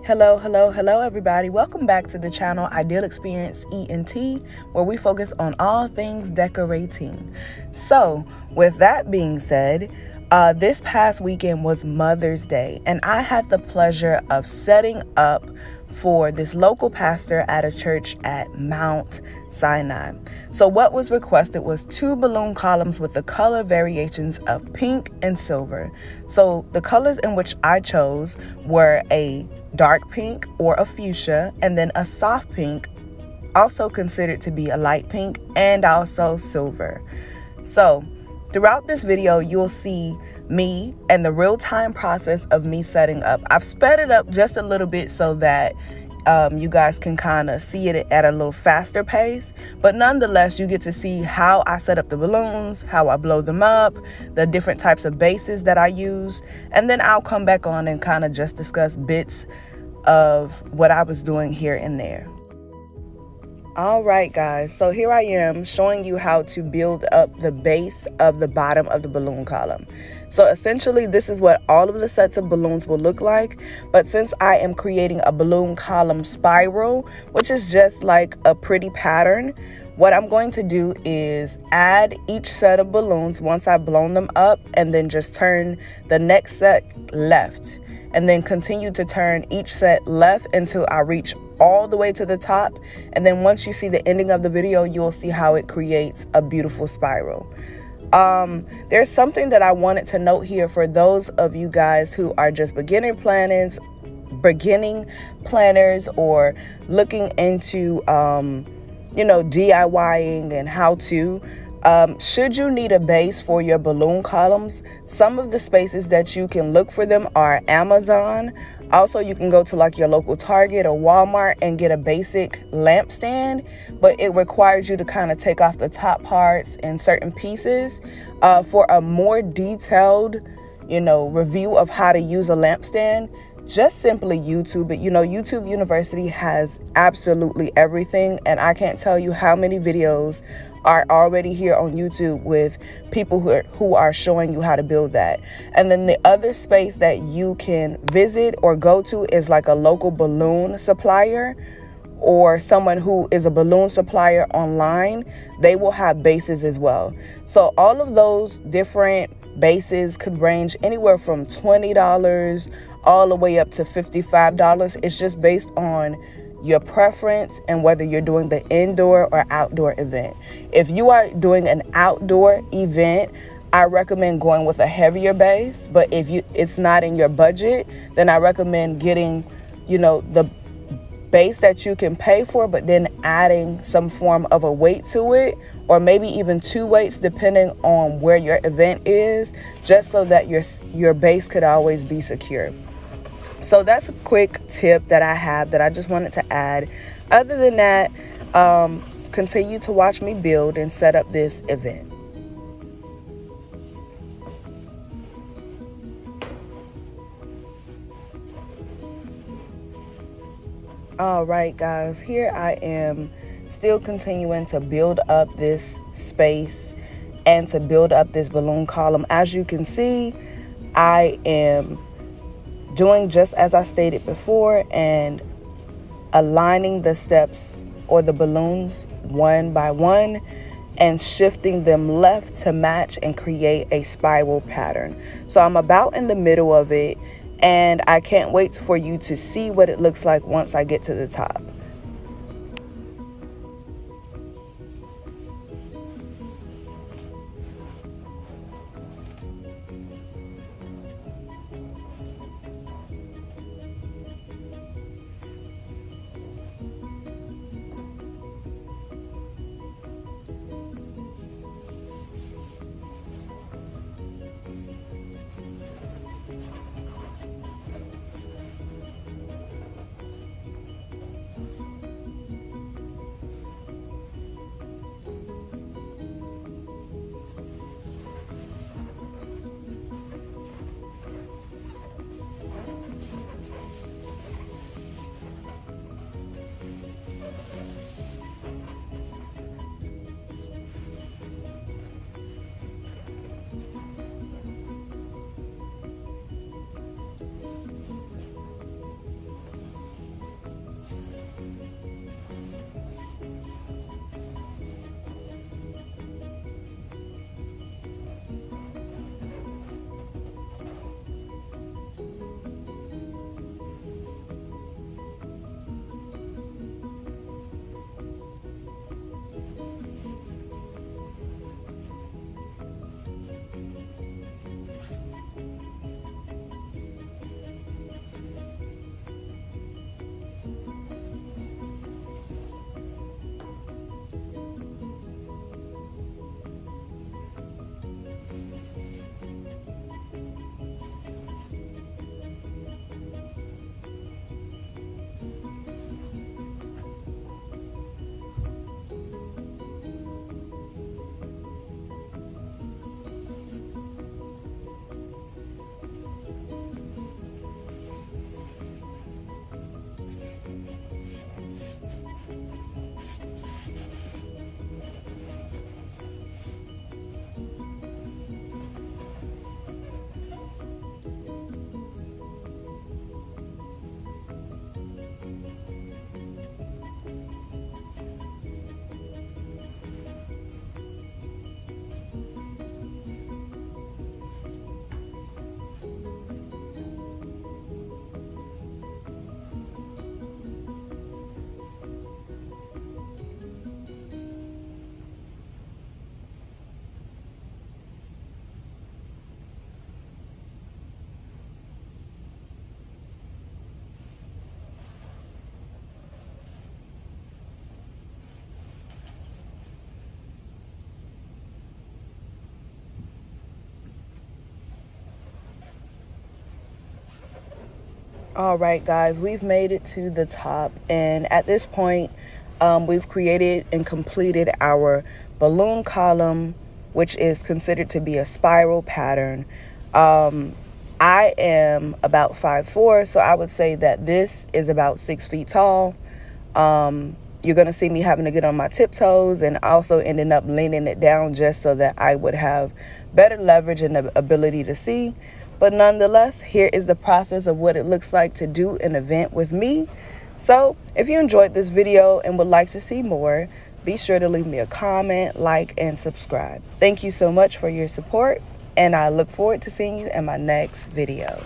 Hello everybody. Welcome back to the channel Ideal Experience ENT, where we focus on all things decorating. So with that being said, this past weekend was Mother's Day, and I had the pleasure of setting up for this local pastor at a church at Mount Sinai. So what was requested was 2 balloon columns with the color variations of pink and silver. So the colors in which I chose were a dark pink or a fuchsia, and then a soft pink, also considered to be a light pink, and also silver. So throughout this video, you'll see me and the real-time process of me setting up. I've sped it up just a little bit so that you guys can kind of see it at a little faster pace, but nonetheless you get to see how I set up the balloons, how I blow them up, the different types of bases that I use, and then I'll come back on and kind of just discuss bits of what I was doing here and there. All right, guys, so here I am showing you how to build up the base of the bottom of the balloon column. So essentially, this is what all of the sets of balloons will look like. But since I am creating a balloon column spiral, which is just like a pretty pattern, what I'm going to do is add each set of balloons once I've blown them up, and then just turn the next set left, and then continue to turn each set left until I reach all the way to the top. And then once you see the ending of the video, you'll see how it creates a beautiful spiral. There's something that I wanted to note here for those of you guys who are just beginning planners, or looking into DIYing and how to. Should you need a base for your balloon columns, some of the spaces that you can look for them are Amazon. Also, you can go to like your local Target or Walmart and get a basic lamp stand, but it requires you to kind of take off the top parts and certain pieces. For a more detailed, review of how to use a lamp stand, just simply YouTube it. YouTube University has absolutely everything, and I can't tell you how many videos are already here on YouTube with people who are showing you how to build that. And then the other space that you can visit or go to is like a local balloon supplier, or someone who is a balloon supplier online. They will have bases as well. So all of those different bases could range anywhere from $20 all the way up to $55. It's just based on your preference and whether you're doing the indoor or outdoor event. If you are doing an outdoor event, I recommend going with a heavier base. But if it's not in your budget, then I recommend getting, the base that you can pay for, but then adding some form of a weight to it, or maybe even 2 weights depending on where your event is, just so that your base could always be secure. So that's a quick tip that I have that I just wanted to add. Other than that, continue to watch me build and set up this event. All right, guys, here I am still continuing to build up this space and to build up this balloon column. As you can see, I am doing just as I stated before and aligning the steps or the balloons one by one and shifting them left to match and create a spiral pattern. So I'm about in the middle of it, and I can't wait for you to see what it looks like once I get to the top. All right, guys, we've made it to the top, and at this point, we've created and completed our balloon column, which is considered to be a spiral pattern. I am about 5'4", so I would say that this is about 6 feet tall. You're going to see me having to get on my tiptoes and also ending up leaning it down just so that I would have better leverage and the ability to see. But nonetheless, here is the process of what it looks like to do an event with me. So if you enjoyed this video and would like to see more, be sure to leave me a comment, like, and subscribe. Thank you so much for your support, and I look forward to seeing you in my next video.